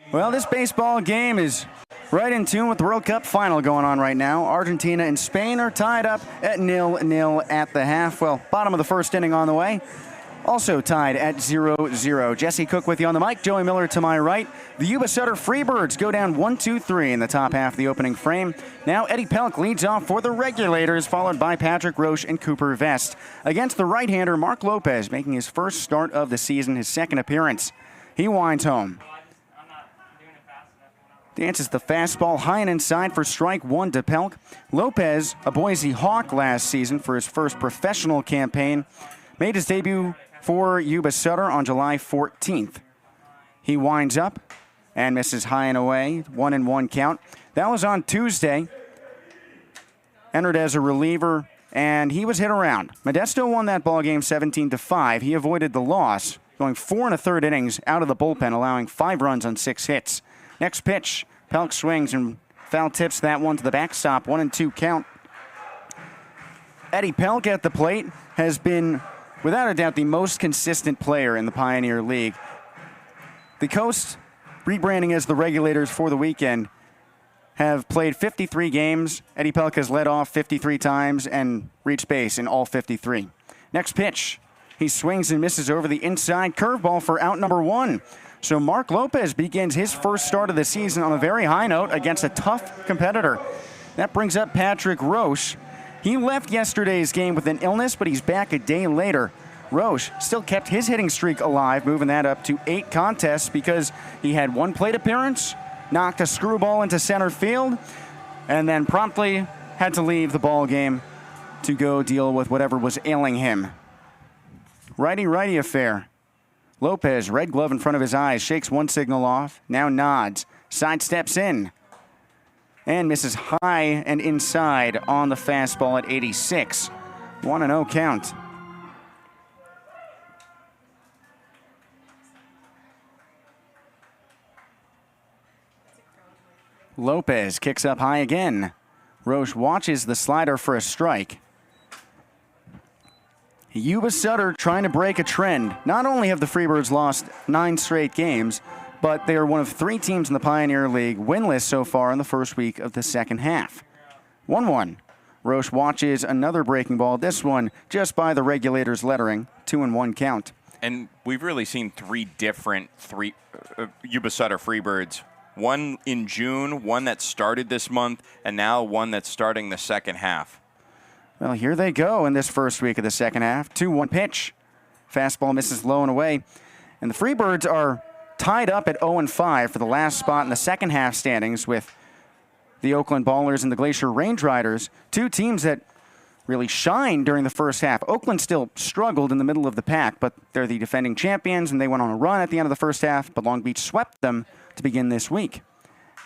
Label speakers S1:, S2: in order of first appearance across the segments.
S1: Well, this baseball game is right in tune with the World Cup final going on right now. Argentina and Spain are tied up at 0-0 at the half. Well, bottom of the first inning on the way. Also tied at 0-0. Jesse Cook with you on the mic. Joey Miller to my right. The Yuba-Sutter Freebirds go down 1-2-3 in the top half of the opening frame. Now Eddie Pelk leads off for the Regulators, followed by Patrick Roche and Cooper Vest. Against the right-hander, Mark Lopez, making his first start of the season, his second appearance. He winds home. Dances the fastball high and inside for strike one to Pelk. Lopez, a Boise Hawk last season for his first professional campaign, made his debut for Yuba-Sutter on July 14th. He winds up and misses high and away, 1-1 count. That was on Tuesday. Entered as a reliever, and he was hit around. Modesto won that ball game 17-5. He avoided the loss, going 4 1/3 innings out of the bullpen, allowing 5 runs on 6 hits. Next pitch, Pelk swings and foul tips that one to the backstop, 1-2 count. Eddie Pelk at the plate has been, without a doubt, the most consistent player in the Pioneer League. The Coast, rebranding as the Regulators for the weekend, have played 53 games. Eddie Pelk has led off 53 times and reached base in all 53. Next pitch, he swings and misses over the inside curveball for out number 1. So Mark Lopez begins his first start of the season on a very high note against a tough competitor. That brings up Patrick Roche. He left yesterday's game with an illness, but he's back a day later. Roche still kept his hitting streak alive, moving that up to 8 contests because he had 1 plate appearance, knocked a screwball into center field, and then promptly had to leave the ball game to go deal with whatever was ailing him. Righty-righty affair. Lopez, red glove in front of his eyes, shakes one signal off, now nods, sidesteps in, and misses high and inside on the fastball at 86. 1-0 count. Lopez kicks up high again. Roche watches the slider for a strike. Yuba-Sutter trying to break a trend. Not only have the Freebirds lost 9 straight games, but they are one of 3 teams in the Pioneer League winless so far in the first week of the second half. 1-1. Roche watches another breaking ball, this one just by the Regulators' lettering, 2-1 count.
S2: And we've really seen 3 different Yuba-Sutter Freebirds. One in June, one that started this month, and now one that's starting the second half.
S1: Well, here they go in this first week of the second half. 2-1 pitch. Fastball misses low and away. And the Freebirds are tied up at 0-5 for the last spot in the second half standings with the Oakland Ballers and the Glacier Range Riders, 2 teams that really shined during the first half. Oakland still struggled in the middle of the pack, but they're the defending champions, and they went on a run at the end of the first half, but Long Beach swept them to begin this week.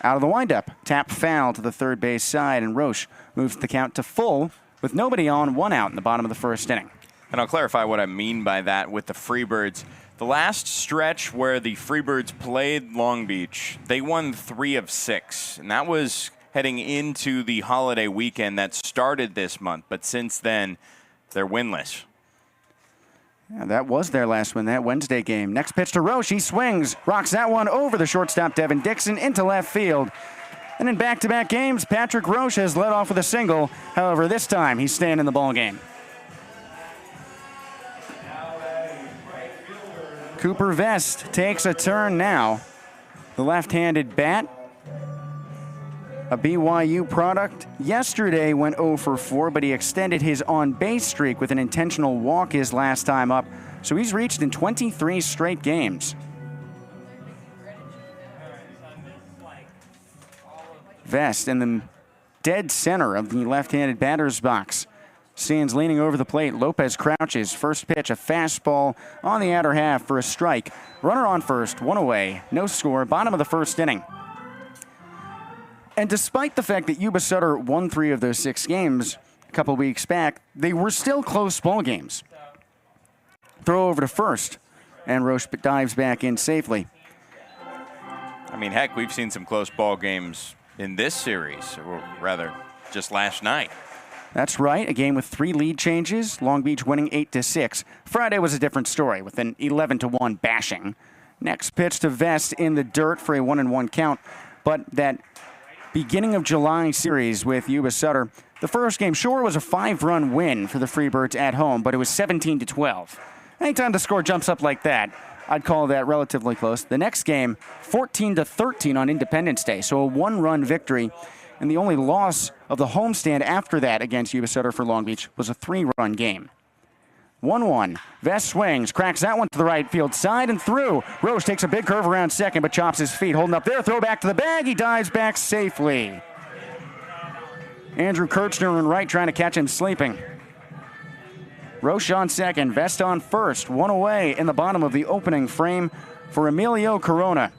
S1: Out of the windup, tap foul to the third base side, and Roche moves the count to full with nobody on, 1 out in the bottom of the first inning.
S2: And I'll clarify what I mean by that with the Freebirds. The last stretch where the Freebirds played Long Beach, they won 3 of 6, and that was heading into the holiday weekend that started this month. But since then, they're winless.
S1: Yeah, that was their last win, that Wednesday game. Next pitch to Roche, he swings, rocks that one over the shortstop Devin Dixon into left field. And in back-to-back games, Patrick Roche has led off with a single. However, this time he's staying in the ball game. Cooper Vest takes a turn now. The left-handed bat, a BYU product, yesterday went 0 for 4, but he extended his on-base streak with an intentional walk his last time up. So he's reached in 23 straight games. Vest in the dead center of the left-handed batter's box. Stands leaning over the plate. Lopez crouches. First pitch, a fastball on the outer half for a strike. Runner on first, 1 away. No score. Bottom of the first inning. And despite the fact that Yuba-Sutter won 3 of those 6 games a couple weeks back, they were still close ball games. Throw over to first, and Roche dives back in safely.
S2: I mean, heck, we've seen some close ball games in this series, or rather, just last night.
S1: That's right, a game with 3 lead changes, Long Beach winning 8-6. Friday was a different story with an 11-1 bashing. Next pitch to Vest in the dirt for a 1-1 count. But that beginning of July series with Yuba-Sutter, the first game sure was a 5-run win for the Freebirds at home, but it was 17-12. Anytime the score jumps up like that, I'd call that relatively close. The next game, 14-13 on Independence Day, so a 1-run victory. And the only loss of the homestand after that against Yuba-Sutter for Long Beach was a 3-run game. 1-1. Vest swings, cracks that one to the right field side and through. Roche takes a big curve around second, but chops his feet. Holding up there, throw back to the bag. He dives back safely. Andrew Kirchner in right trying to catch him sleeping. Roche on second, Vest on first. One away in the bottom of the opening frame for Emilio Corona.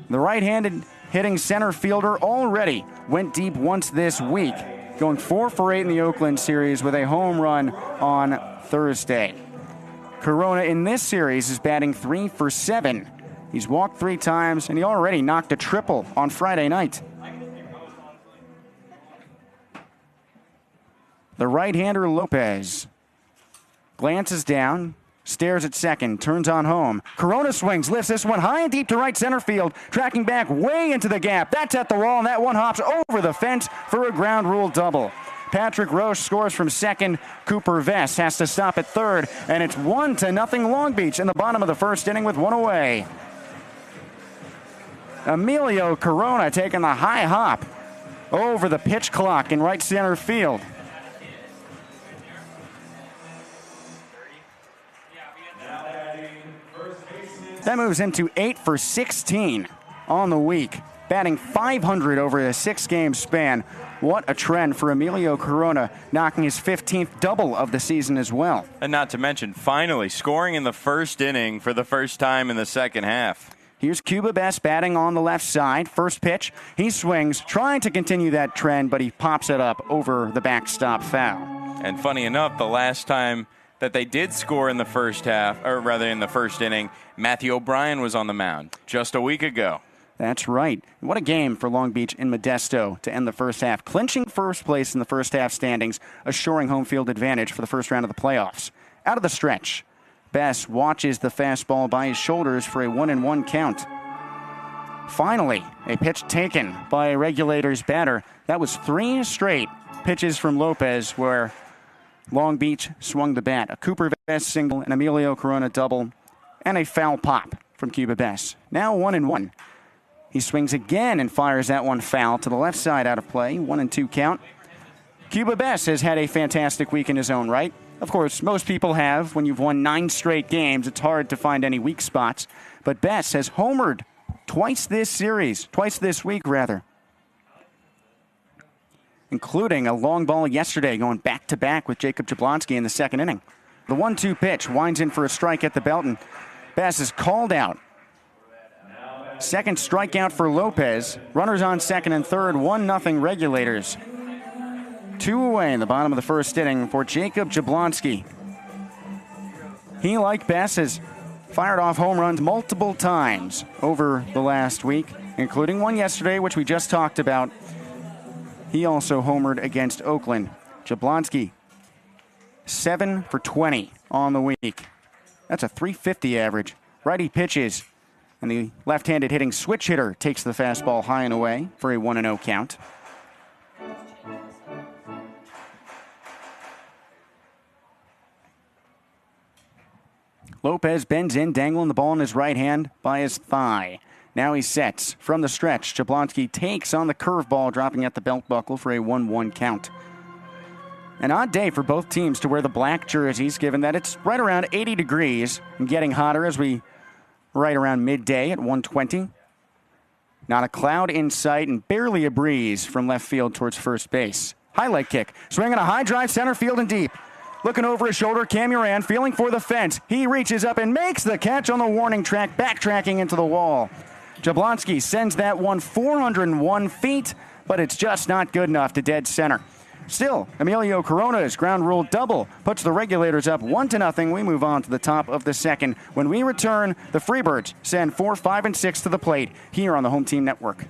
S1: The right-handed hitting center fielder already went deep once this week, going 4 for 8 in the Oakland series with a home run on Thursday. Corona in this series is batting 3 for 7. He's walked 3 times, and he already knocked a triple on Friday night. The right-hander Lopez glances down, stares at second, turns on home. Corona swings, lifts this one high and deep to right center field, tracking back way into the gap. That's at the wall, and that one hops over the fence for a ground rule double. Patrick Roche scores from second. Cooper Vest has to stop at third, and it's 1-0 Long Beach in the bottom of the first inning with 1 away. Emilio Corona taking the high hop over the pitch clock in right center field. That moves him to 8 for 16 on the week, batting .500 over a 6-game span. What a trend for Emilio Corona, knocking his 15th double of the season as well.
S2: And not to mention, finally scoring in the first inning for the first time in the second half.
S1: Here's Cuba Best batting on the left side. First pitch, he swings, trying to continue that trend, but he pops it up over the backstop foul.
S2: And funny enough, the last time that they did score in the first half, or rather in the first inning, Matthew O'Brien was on the mound just a week ago.
S1: That's right. What a game for Long Beach in Modesto to end the first half, clinching first place in the first half standings, assuring home field advantage for the first round of the playoffs. Out of the stretch, Best watches the fastball by his shoulders for a 1-1 count. Finally, a pitch taken by a Regulators batter. That was 3 straight pitches from Lopez where Long Beach swung the bat. A Cooper Best single, an Emilio Corona double, and a foul pop from Cuba Best. Now 1-1. He swings again and fires that one foul to the left side out of play. 1-2 count. Cuba Best has had a fantastic week in his own right. Of course, most people have. When you've won 9 straight games, it's hard to find any weak spots. But Best has homered twice this week, including a long ball yesterday going back-to-back with Jacob Jablonski in the second inning. The 1-2 pitch winds in for a strike at the belt, and Best is called out. Second strikeout for Lopez. Runners on second and third, 1-0 Regulators. 2 away in the bottom of the first inning for Jacob Jablonski. He, like Best, has fired off home runs multiple times over the last week, including one yesterday, which we just talked about. He also homered against Oakland. Jablonski, 7 for 20 on the week. That's a .350 average. Righty pitches. And the left-handed hitting switch hitter takes the fastball high and away for a 1-0 count. Lopez bends in, dangling the ball in his right hand by his thigh. Now he sets from the stretch. Jablonski takes on the curveball, dropping at the belt buckle for a 1-1 count. An odd day for both teams to wear the black jerseys, given that it's right around 80 degrees and getting hotter as we right around midday at 1:20. Not a cloud in sight and barely a breeze from left field towards first base. Highlight kick. Swinging a high drive center field and deep. Looking over his shoulder, Cam Moran feeling for the fence. He reaches up and makes the catch on the warning track, backtracking into the wall. Jablonski sends that one 401 feet, but it's just not good enough to dead center. Still, Emilio Corona's ground rule double puts the Regulators up 1-0. We move on to the top of the second. When we return, the Freebirds send 4, 5, and 6 to the plate here on the Home Team Network.